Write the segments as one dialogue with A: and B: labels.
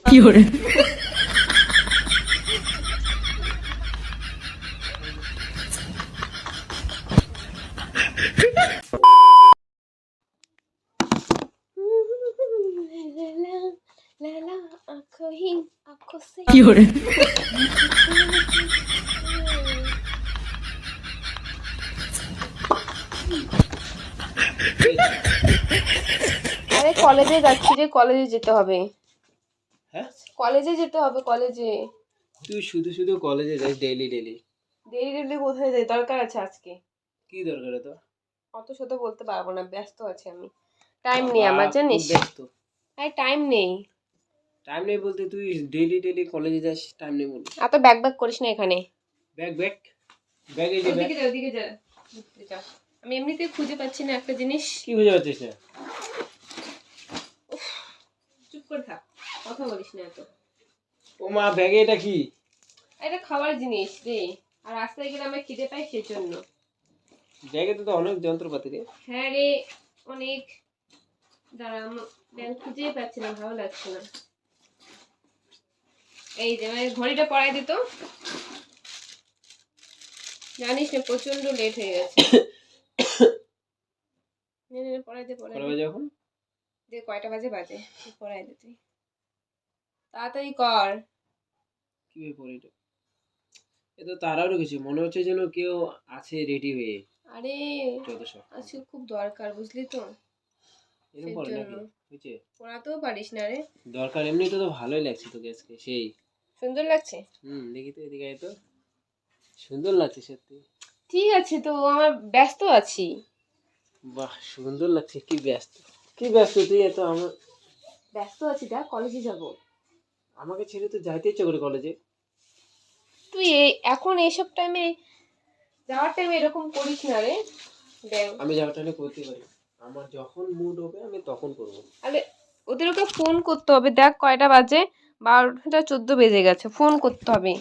A: কি hore কি hore
B: আরে কলেজে যাচ্ছি রে, কলেজে যেতে হবে।
C: হ্যাঁ
B: কলেজে যেতে হবে, কলেজে।
C: তুই শুধু শুধু কলেজে যাস ডেইলি ডেইলি।
B: দেরি দেরি কোথায় যাই, দরকার আছে আজকে।
C: কি দরকার তো?
B: অত শত বলতে পারবো না, ব্যস্ত আছি আমি। টাইম নেই আমার, জানিস।
C: ব্যস্ত?
B: আরে টাইম নেই।
C: টাইম নেই বলতে তুই ডেইলি ডেইলি কলেজে যাস, টাইম নেই বলিস?
B: এত ব্যাক ব্যাক করিস না এখানে।
C: ব্যাগ ব্যাগ ব্যাগ এই যে ব্যাগ।
B: ওদিকে যা, ওদিকে যা, ঘুরতে যা। আমি এমনিতেই খুঁজে পাচ্ছি না একটা জিনিস।
C: কি বুঝে পাচ্ছিস না?
B: চুপ করে থাক, কথা বলিস না এত।
C: ও মা, ব্যাগে এটা কি?
B: এটা খাওয়ার জিনিস রে, আর রাস্তায় গেলে আমরা খিদে পাই সেজন্য।
C: ব্যাগে তো অনেক যন্ত্রপাতি রে।
B: হ্যাঁ রে, অনেক। দাঁড়া, ব্যাগ খুঁজেই পাচ্ছি না, ভালো লাগছে না। এই যে মানে ঘড়িটা পরাই দিত, জানিস না প্রচন্ড লেট হয়ে গেছে। নে নে, পরাই দে, পরাই
C: কটা
B: দে।
C: বাজে এখন?
B: দে, কয়টা বাজে বাজে, পরাই দে তুই, তাড়াতাড়ি কর।
C: কিভাবে পরে এটা? এ তো তাড়াহুড়ো কিছু, মনে হচ্ছে যেন কেউ আছে রেডি হয়ে।
B: আরে
C: চৌদ্দশো
B: আজকে খুব দরকার, বুঝলি তো,
C: এরকম পরে
B: সেজন্য।
C: নাকি? বুঝছে
B: পড়াতেও পারিস না রে।
C: দরকার, এমনি তো ভালোই লাগছে তোকে আজকে সেই।
B: সুন্দর লাগছে।
C: দেখি তো এদিকে আয় তো, সুন্দর লাগছে সত্যি।
B: ঠিক আছে তো, আমার ব্যস্ত আছি।
C: বাহ, সুন্দর লাগছে। কি ব্যস্ত? কি ব্যস্ত তুই এত? আমার
B: ব্যস্ত আছি, দেখ কলেজে যাব।
C: আমাকে ছেড়ে তো যাইতে ইচ্ছে করে কলেজে।
B: তুই এখন এইসব টাইমে, যাওয়ার টাইমে এরকম করিস না রে। দেখ,
C: আমি যাওয়ার টাইমে করতে পারি, আমার যখন মুড হবে আমি তখন করবো।
B: আরে ওদের ওকে ফোন করতে হবে, দেখ কয়টা বাজে, 12টা 14 বেজে গেছে, ফোন করতে হবে।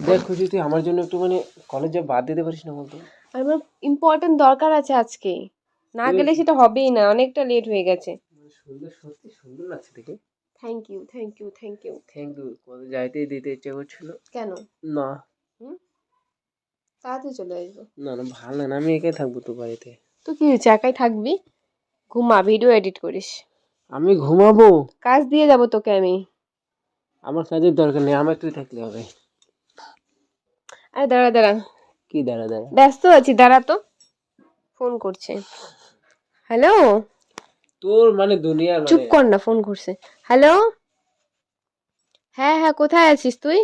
C: দেখ খুশি, তুই আমার জন্য একটু মানে কলেজে বাদ দিতে পারিস না বলতো?
B: আমার ইম্পর্টেন্ট দরকার আছে আজকে, না গেলে সেটা হবেই না, অনেকটা লেট হয়ে গেছে।
C: সুন্দর, সত্যি সুন্দর লাগছে দেখে।
B: Thank you, thank you, thank you.
C: Thank you. কলেজে যাইতেই দিতে ইচ্ছে করছিল।
B: কেন?
C: না
B: হুম, তাড়াতাড়ি চলে আসবো।
C: না না, ভালো লাগে না, আমি একাই থাকবো তো বাড়িতে।
B: তো কি হয়েছে, একাই থাকবি? ঘুমা, ভিডিও এডিট করিস।
C: আমি ঘুমাবো?
B: কাজ দিয়ে যাব তোকে আমি।
C: আমার কাজের দরকার নেই, আমার তুই থাকলে হবে।
B: আরে দাঁড়া দাঁড়া,
C: কি দাঁড়া দাঁড়া?
B: ব্যস্ত আছি, দাঁড়া তো, ফোন করছে। হ্যালো,
C: তোর মানে দুনিয়ার
B: চুপ
C: মানে।
B: কর না, ফোন করছে। হ্যালো, হ্যাঁ হ্যাঁ, কোথায় আছিস তুই?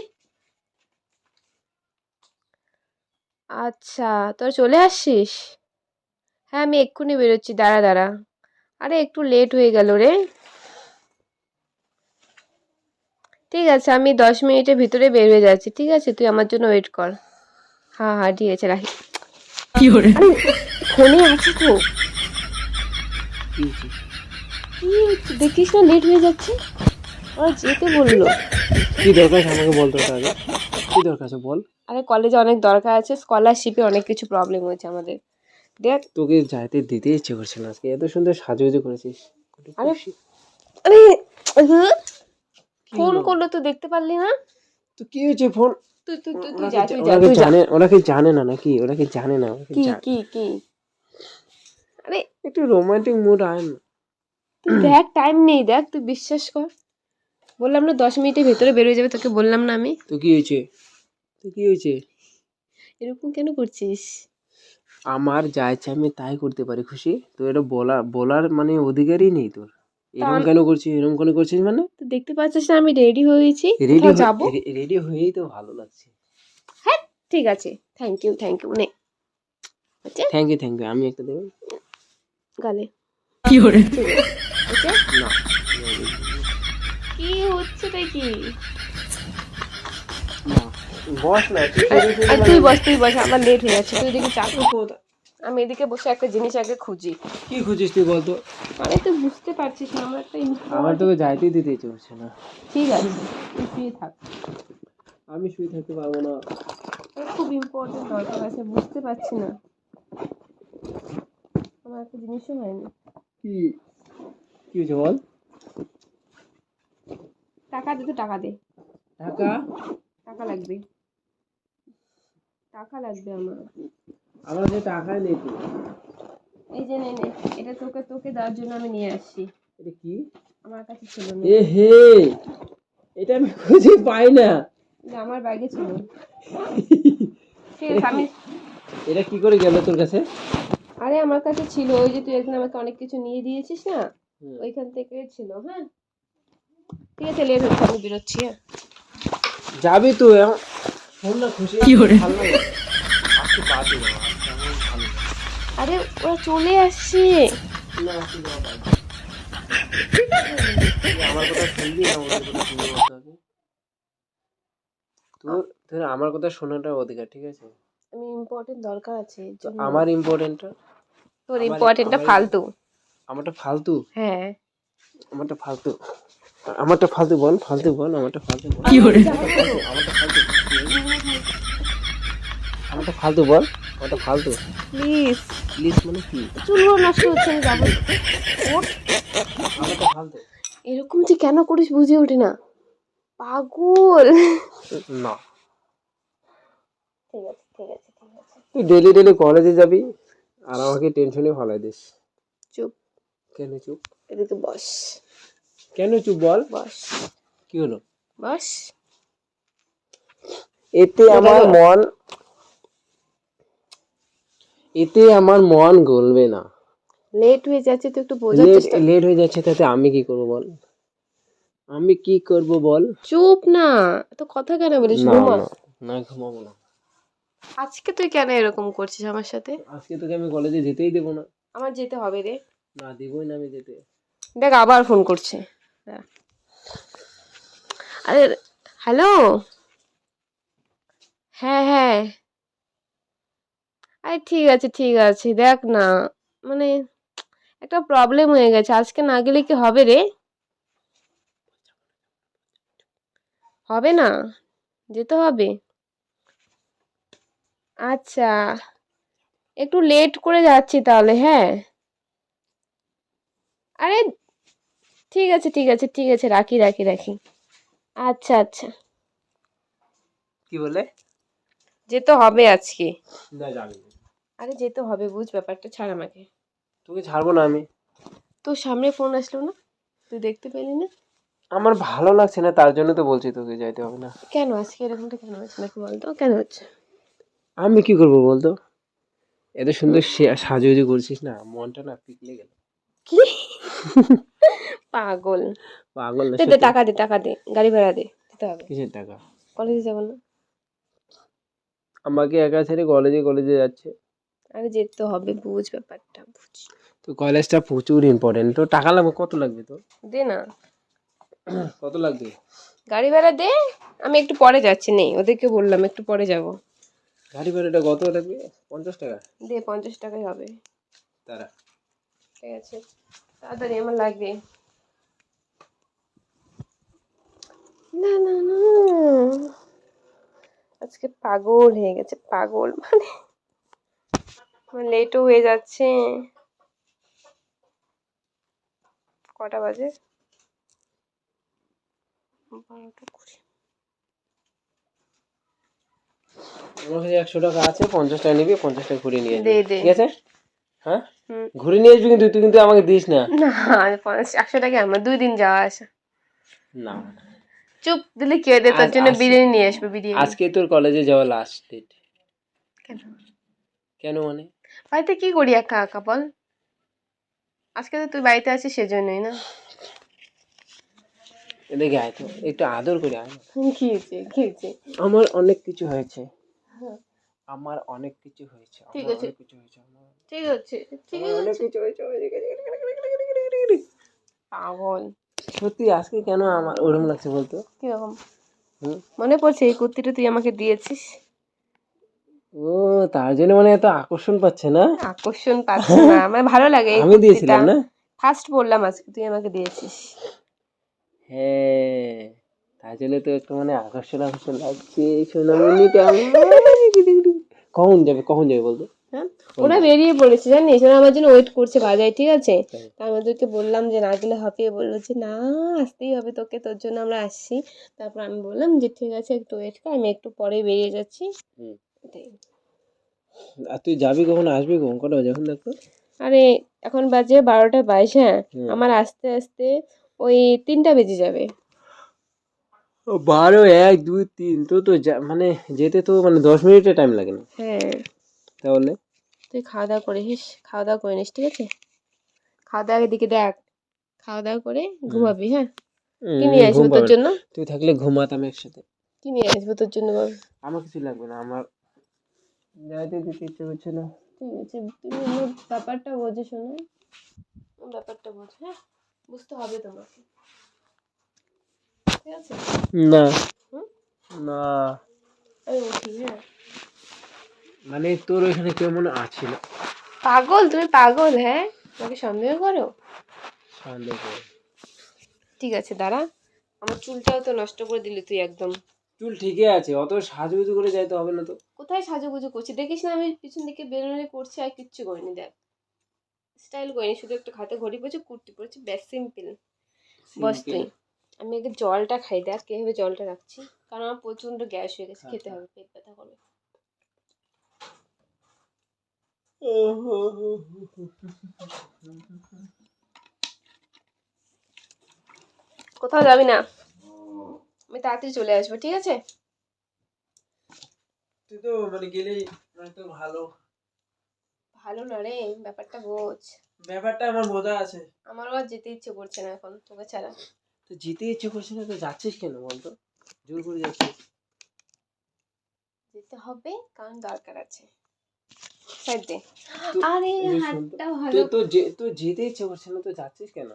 B: আচ্ছা, তোরা চলে আসছিস? হ্যাঁ, আমি এক্ষুনি বেরোচ্ছি, দাঁড়া দাঁড়া। আরে একটু লেট হয়ে গেল রে। ঠিক আছে, আমি 10 মিনিটের ভিতরে বের হয়ে যাচ্ছি, ঠিক আছে, তুই আমার জন্য ওয়েট কর। হ্যাঁ হ্যাঁ, ঠিক আছে, রাখি।
A: কি hore
B: আরে ফোনে আছে তো।
C: কি হয়েছে?
B: কি হচ্ছে, দেখিস না লেট হয়ে যাচ্ছে, ওরা যেতে বললো।
C: কি দরকার আছে আমাকে বল, তোর আগে কি দরকার আছে বল।
B: আরে কলেজে অনেক দরকার আছে, স্কলারশিপে অনেক কিছু প্রবলেম হয়েছে আমাদের, দেখ।
C: তোকে যাইতে দিতে ইচ্ছে করছে না আজকে, এত সুন্দর সাজুগুজু করেছিস। একটু
B: আরে
C: খুশি।
B: আরে উহ,
C: কি
B: ফোন
C: হলো?
B: করলো তো দেখতে পারলি না?
C: তো কি হয়েছে? ফোন
B: তুই তুই তুই তুই
C: ওরা
B: যা,
C: কি
B: তুই যা,
C: ওরা কি
B: তুই যা।
C: জানে? ওরা কি জানে না নাকি? ওরা কি জানে না? ওরা কি
B: কি
C: জানে?
B: কি কি? আরে
C: একটু রোমান্টিক মুড আয় না।
B: তুই দেখ, টাইম নেই, দেখ, তুই বিশ্বাস কর। বললাম না 10 মিনিটের ভেতরে বেরোয় যাবে, তোকে বললাম না আমি?
C: তো কি হয়েছে? তো কি হয়েছে?
B: এরকম কেন করছিস?
C: আমার যা ইচ্ছা আমি তাই করতে পারি খুশি। তো এটা বলার মানে অধিকারই নেই তোর।
B: তা
C: এরকম কেন করছিস? এরকম কেন করছিস মানে?
B: তুই দেখতে পাচ্ছিস না আমি রেডি হয়েছি,
C: রেডি
B: কোথাও যাবো।
C: রেডি হয়েই তো ভালো লাগছে।
B: হ্যাঁ, ঠিক আছে, থ্যাংক ইউ নে। আচ্ছা,
C: থ্যাংক ইউ থ্যাংক ইউ। আমি একটা দেবো?
B: গালে।
A: কি hore
B: ঠিক আছে, আচ্ছা।
C: না।
B: কি হচ্ছে তাই কি?
C: না। বস না তুই
B: আর
C: শুধু শুধু
B: আর
C: মানে
B: তুই বস, আমার লেট হয়ে যাচ্ছে, তুই এদিকে চাপ।
C: কোথায়?
B: আমি এদিকে বসে একটা জিনিস আগে খুঁজি।
C: কি খুঁজিস তুই বলতো?
B: আরে তুই বুঝতে পারছিস না, আমার একটা
C: আমার
B: ইম্পর্টেন্ট।
C: তোকে যাইতেই দিতে চলছে না।
B: ঠিক আছে, তুই শুয়ে থাক।
C: আমি শুয়ে থাকতে পারবো না।
B: আমার খুব ইম্পর্টেন্ট দরকার আছে, বুঝতে পারছি না, আমার একটা জিনিসও হয়নি।
C: কি কি হয়েছে বল?
B: টাকা দে তো, টাকা দে।
C: টাকা
B: টাকা লাগবে, টাকা লাগবে আমার।
C: আমার কাছে টাকাই নেই তো।
B: এই যে নে নে, এটা তোকে তোকে দেওয়ার জন্য আমি নিয়ে আসছি।
C: এটা কি?
B: আমার কাছে ছিল না,
C: এ হে, এটা আমি খুঁজে পাই না।
B: যে আমার ব্যাগে ছিল। ঠিক
C: এটা
B: আছে,
C: কি?
B: আমি
C: এটা কি করে গেল তোর কাছে?
B: আরে আমার কাছে ছিল, ওই যে তুই একদিন আমাকে অনেক কিছু নিয়ে দিয়েছিস না,
C: হুম।
B: ওইখান থেকে ছিল। হ্যাঁ ঠিক আছে, লেট হচ্ছে, আমি বেরোচ্ছি। হ্যাঁ
C: যাবি তুই এখন? শোন না, খুশি
A: কি করে?
C: ভালো লাগে। আজকে বাদ দে না, আজকে আমার ভালো লাগে।
B: আরে ওরা চলে আসছে।
C: না, আজকে যাওয়া বাদ দে। তুই আমার কথা শুনবি না ওদের কথা শুনবি বলতে হবে? তোর আমার কথা শোনাটা অধিকার, ঠিক আছে?
B: আমি ইম্পর্টেন্ট দরকার আছে এর
C: তো
B: জন্য।
C: আমার ইম্পর্টেন্টটা,
B: তোর ইম্পর্টেন্টটা
C: আমার
B: ফালতু।
C: আমারটা ফালতু,
B: হ্যাঁ
C: আমারটা ফালতু, আমারটা ফালতু বল, ফালতু বল, আমারটা ফালতু বল,
A: কি করে?
C: আমারটা ফালতু, আমারটা ফালতু বল, আমারটা ফালতু।
B: প্লিজ,
C: প্লিজ মানে কি?
B: চুলগুলো নষ্ট হচ্ছে, আমি যাবো। ওঠ।
C: আমারটা ফালতু
B: এরকম যে কেন করিস বুঝে ওঠে না, পাগল।
C: না।
B: ঠিক আছে ঠিক আছে ঠিক আছে,
C: তুই ডেলি ডেলি কলেজে যাবি আর আমাকে টেনশনে ফেলাই দিস।
B: চুপ,
C: কেন চুপ?
B: এদিকে বস,
C: কেন চুপ বল?
B: বস,
C: কি হলো?
B: বস।
C: এতে আমার মন, এতে আমার মন গলবে না।
B: লেট হয়ে যাচ্ছে, তো একটু বোঝার চেষ্টা।
C: লেট হয়ে যাচ্ছে, তাতে আমি কি করবো বল? আমি কি করব বল?
B: চুপ না, তো কথা কেন বলিস?
C: না
B: ঘুমা।
C: না না, ঘুমাবো না।
B: আজকে তুই কেন এরকম করছিস আমার সাথে?
C: আজকে তোকে আমি কলেজে যেতেই দেবো না।
B: আমার যেতে হবে রে।
C: না, দিবই না আমি যেতে।
B: দেখ আবার ফোন করছে। হ্যাঁ। আরে হ্যালো, হ্যাঁ হ্যাঁ, আরে ঠিক আছে ঠিক আছে, দেখ না, মানে একটা প্রবলেম হয়ে গেছে, আজকে না গেলে কি হবে রে? হবে না, যেতে হবে। আচ্ছা, একটু লেট করে যাচ্ছি তাহলে। হ্যাঁ আরে ঠিক আছে ঠিক আছে ঠিক আছে, রাখি রাখি রাখি। আচ্ছা আচ্ছা,
C: কি বলে?
B: যেতে হবে আজকে।
C: না, যাবি না।
B: আরে যেতে হবে, বুঝ ব্যাপারটা, ছাড় আমাকে।
C: তোকে ছাড়বো না আমি।
B: তোর সামনে ফোন আসলো না, তুই দেখতে পেলি না?
C: আমার ভালো লাগছে না, তার জন্য তো বলছি তোকে যাইতে হবে না।
B: কেন আজকে এরকমটা কেন হচ্ছে নাকি বলতো, কেন হচ্ছে?
C: আমি কি করবো বলতো? এত সুন্দর সাজুগুজু করছিস না, মনটা না পিকলে গেল।
B: কি পাগল।
C: পাগল না
B: দে দে,
C: সত্যি।
B: টাকা দে টাকা দে, গাড়ি ভাড়া দে, দিতে হবে।
C: কিসের টাকা?
B: কলেজে যাবো না?
C: আমাকে একা ছেড়ে কলেজে কলেজে যাচ্ছে।
B: আরে যেতে হবে, বুঝ ব্যাপারটা, বুঝ।
C: তো কলেজটা প্রচুর ইম্পর্টেন্ট। তো টাকা লাগবে, কত লাগবে তোর?
B: দে না,
C: কত লাগবে?
B: গাড়ি ভাড়া দে। আমি একটু পরে যাচ্ছি, নেই ওদেরকে বললাম একটু পরে যাব।
C: গাড়ি ভাড়াটা কত লাগবে? 50 টাকা?
B: দে, 50 টাকাই হবে।
C: তারা
B: ঠিক আছে, তাড়াতাড়ি, আমার লাগবে। না না না, আজকে পাগল হয়ে গেছে, পাগল মানে লেটও হয়ে যাচ্ছে। কটা বাজে? 12:20।
C: আমার কাছে 100 টাকা আছে, 50 টাকা নিবি, 50 টাকা ঘুরে নিয়ে আসবি,
B: দে দে।
C: ঠিক আছে? হ্যাঁ,
B: হুম।
C: ঘুরে নিয়ে আসবি, কিন্তু তুই কিন্তু আমাকে দিস না।
B: না, 100 টাকা আমার 2 দিন যাওয়া আসা।
C: না,
B: চুপ, দিলে কি হয়, দে, তোর জন্য বিরিয়ানি নিয়ে আসবে, বিরিয়ানি।
C: আজকে তোর কলেজে যাওয়া লাস্ট ডেট।
B: কেন?
C: কেন মানে?
B: বাড়িতে কি করি একা একা বল? আজকে তো তুই বাড়িতে আছিস সেজন্যই না।
C: এদিকে আয় তো, একটু আদর করে আয় না।
B: কি হয়েছে কি হয়েছে?
C: আমার অনেক কিছু হয়েছে,
B: হ্যাঁ,
C: আমার অনেক কিছু হয়েছে,
B: ঠিক
C: আমার
B: আছে
C: অনেক কিছু হয়েছে,
B: ঠিক আছে ঠিক
C: আমার অনেক
B: আছে।
C: কিছু হয়েছে।
B: পাগল।
C: সত্যি আজকে কেন আমার ওরকম লাগছে বলতো?
B: কিরকম?
C: হুম?
B: মনে পড়ছে এই কুর্তিটা তুই আমাকে দিয়েছিস?
C: ও, তার জন্য মানে এত আকর্ষণ পাচ্ছে না?
B: আকর্ষণ পাচ্ছে না, আমার ভালো লাগে এই
C: আমি
B: কুর্তিটা।
C: দিয়েছিলাম না?
B: ফার্স্ট বললাম আজকে, তুই আমাকে দিয়েছিস।
C: হ্যাঁ, তার জন্য তো একটু মানে আকর্ষণ আকর্ষণ লাগছে। সোনামণিটা কখন যাবে, কখন যাবে বলতো?
B: হ্যাঁ, ওরা বেরিয়ে পড়েছে জানিস, ওরা আমার জন্য ওয়েট করছে বাজারে, ঠিক আছে।
C: তাই।
B: তা আমি ওদেরকে বললাম যে না গেলে হবে, বললো যে না আসতেই হবে তোকে, তোর জন্য আমরা আসছি। তারপর আমি বললাম যে ঠিক আছে একটু ওয়েট কর, আমি একটু পরে বেরিয়ে যাচ্ছি।
C: হুম।
B: এটাই।
C: আর তুই যাবি কখন, আসবি কখন, কটা বাজে এখন দেখতো?
B: আরে এখন বাজে 12টা 22, হ্যাঁ।
C: হুম।
B: আমার আসতে আসতে ওই 3টা বেজে যাবে।
C: 12, 1, 2, 3 তো মানে যেতে তো মানে 10 মিনিটের টাইম লাগে না
B: হ্যাঁ,
C: তাহলে?
B: তুই খাওয়া দাওয়া করিস, খাওয়া দাওয়া করে নিস, ঠিক আছে। খাওয়া দাওয়ার দিকে দেখ, খাওয়া দাওয়া করে ঘুমাবি, হ্যাঁ। কি নিয়ে
C: ঘুম
B: আসবো তোর
C: পাবে না।
B: জন্য?
C: তুই থাকলে ঘুমাতাম একসাথে।
B: কি নিয়ে আসবো তোর জন্য বল?
C: আমার কিছু লাগবে না, আমার যাইতে দিতে ইচ্ছে করছে না।
B: ঠিক আছে, তুমি আমার ব্যাপারটা বোঝো, শোনো আমার ব্যাপারটা বোঝো, হ্যাঁ। বুঝতে হবে তোমাকে, ঠিক আছে।
C: না
B: হুম,
C: না,
B: আমি উঠি, হ্যাঁ।
C: মানে তোর ওইখানে কেউ মনে আছে না?
B: পাগল, তুমি পাগল, হ্যাঁ। আমাকে সন্দেহ করো?
C: সন্দেহ করে।
B: ঠিক আছে দাঁড়া, আমার চুলটাও তো নষ্ট করে দিলি তুই একদম।
C: চুল ঠিকই আছে, অত সাজুগুজু করে যাইতে হবে না তো।
B: কোথায় সাজুগুজু করছি দেখিস না, আমি পিছন দিকে বেরোলে করছি, আর কিচ্ছু করিনি, দেখ স্টাইল করিনি, শুধু একটু হাতে ঘড়ি পরেছি, কুর্তি পরেছি, ব্যাস সিম্পল। বস
C: Simple।
B: তুই, আমি আগে জলটা খাই, দেখ কিভাবে জলটা রাখছি, কারণ আমার প্রচন্ড গ্যাস হয়ে গেছে, খেতে হবে, পেট ব্যথা করবে। কোথাও যাবি না, আমি তাড়াতাড়ি চলে আসবো, ঠিক আছে।
C: তুই তো মানে গেলেই মানে তো ভালো।
B: ভালো না রে, ব্যাপারটা বোঝ।
C: ব্যাপারটা আমার বোঝা আছে।
B: আমারও আর যেতে ইচ্ছে করছে না এখন তোকে ছাড়া।
C: তো যেতে ইচ্ছে করছে না, তো যাচ্ছিস কেন বলতো? জোর করে যাচ্ছিস।
B: যেতে হবে কারণ দরকার আছে, সাইড দে।
C: তো-
B: আরে
C: এই যে শোন তো,
B: হাতটা ভালো।
C: তো যেতে ইচ্ছে করছে না, তো যাচ্ছিস কেন?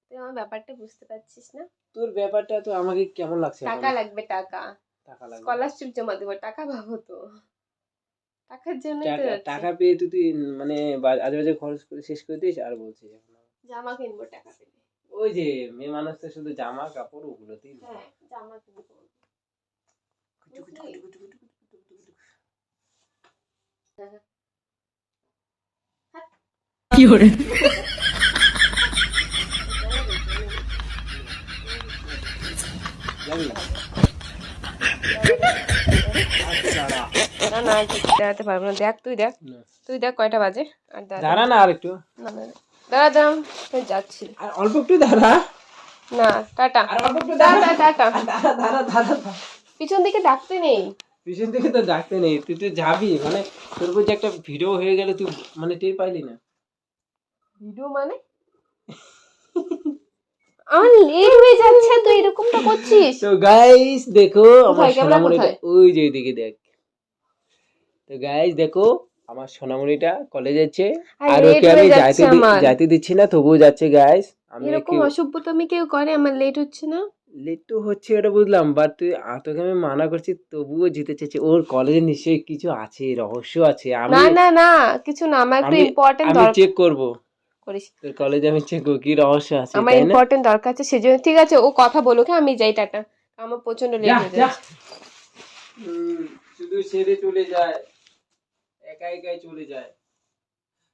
B: তুই আমার ব্যাপারটা বুঝতে পারছিস না।
C: তোর ব্যাপারটা তো আমাকে কেমন লাগছে এখন?
B: টাকা লাগবে, টাকা।
C: টাকা লাগবে।
B: স্কলারশিপ জমা দেবো, টাকা পাবো তো, টাকার জন্যই তো যাচ্ছি।
C: টাকা পেয়ে তুই মানে আজে বাজে খরচ করে শেষ করে দিস আর বলছিস এখন।
B: জামা কিনবো টাকা পেলে।
C: ওই যে মেয়ে মানুষ তো শুধু জামা কাপড় ওগুলোতেই।
B: হ্যাঁ, জামা কিনবো।
A: কি hore
C: যাবি?
B: না না, আর কিছু দাঁড়াতে পারবো না, দেখ তুই দেখ,
C: না।
B: তুই দেখ কয়টা বাজে, আর দাঁড়া।
C: দাঁড়া না আর একটু।
B: না না, দাঁড়া দাঁড়া, আমি যাচ্ছি।
C: আর অল্প একটু দাঁড়া।
B: না, টাটা।
C: আর অল্প একটু
B: দাঁড়া
C: দাঁড়া।
B: টাটা।
C: দাঁড়া দাঁড়া দাঁড়া।
B: পিছন দিকে ডাকতে নেই।
C: পিছন থেকে তো ডাকতে নেই, তুই তো যাবি মানে তোর উপর যে একটা ভিডিও হয়ে গেল, তুই মানে টের পাইলি না?
B: ভিডিও মানে? আমার লেট হয়ে যাচ্ছে, তুই এরকমটা করছিস।
C: তো গাইস দেখো আমার
B: কোথায় ক্যামেরা,
C: সোনামণিটা,
B: কোথায়?
C: ওই যে এদিকে দেখ। তো গাইস দেখো আমার সোনামণিটা কলেজ যাচ্ছে,
B: আর
C: আর
B: লেট
C: ওকে আমি
B: হয়ে যাচ্ছে আমার।
C: যাইতে দিচ্ছি না, তবুও যাচ্ছে গাইস। আমি
B: এরকম
C: ওকে
B: অসভ্যতামি কেউ করে? আমার লেট হচ্ছে না।
C: লেট তো হচ্ছে ওটা বুঝলাম, বাট তুই তোকে আমি মানা করছি তবুও যেতে চাইছি। ওর কলেজে নিশ্চয়ই কিছু আছে, রহস্য আছে।
B: না না না, কিছু না, আমার একটু
C: আমি
B: ইম্পর্টেন্ট
C: আমি
B: দরকার।
C: চেক করব
B: করিস,
C: তোর কলেজে, আমি চেক করব কি রহস্য আছে,
B: আমার
C: তাই না?
B: ইম্পর্টেন্ট দরকার আছে সেজন্য। ঠিক আছে, ও কথা বলুক, হ্যাঁ, আমি যাই, টাটা। আমার প্রচন্ড লেট হয়ে যাচ্ছে।
C: শুধু ছেড়ে চলে যায়, একা একাই চলে যায়।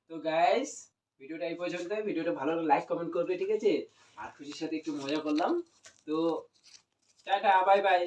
C: তো গাইস ভিডিওটা এই পর্যন্ত, ভিডিওটা ভালো লাগলে লাইক কমেন্ট করবে, ঠিক আছে। আর খুশির সাথে একটু মজা করলাম, তো টাটা বাই বাই।